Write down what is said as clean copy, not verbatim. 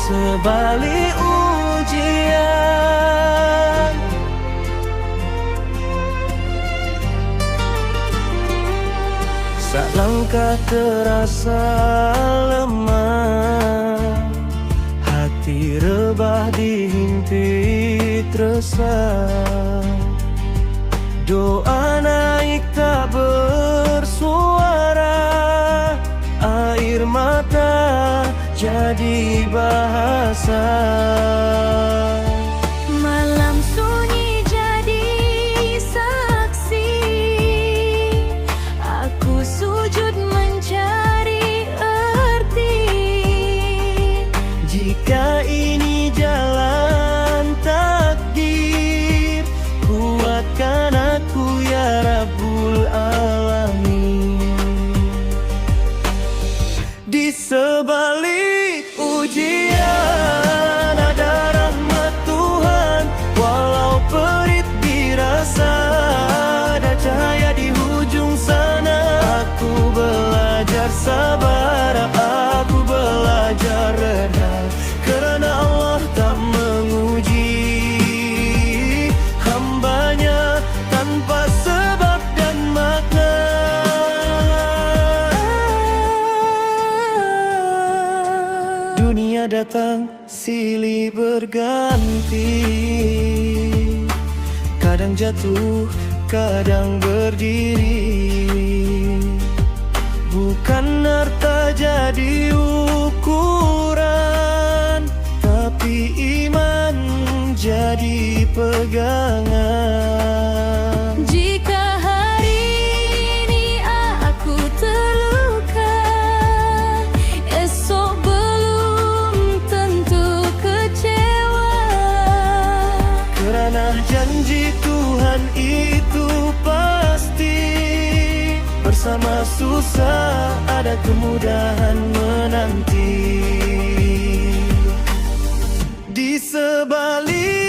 sebalik ujian. Saat langkah terasa lemah, hati rebah dihimpit resah. Doa naik tak bersuara, air mata jadi bahasa. Malam sunyi jadi saksi, aku sujud mencari arti. Jika ini jalan takdir, kuatkan aku ya Rabbul Alamin. Di sebalik ujian ada rahmat Tuhan, walau perit dirasa ada cahaya di ujung sana. Aku belajar sabar, aku belajar redha, kerana Allah tak menguji hambanya tanpa sebab dan makna. Dunia datang silih berganti, kadang jatuh, kadang berdiri. Bukan harta jadi ukuran, tapi iman jadi pegangan. Jika hari ini aku terluka, esok belum tentu kecewa. Kerana janji Tuhan itu pasti, bersama susah ada kemudahan menanti. Di sebalik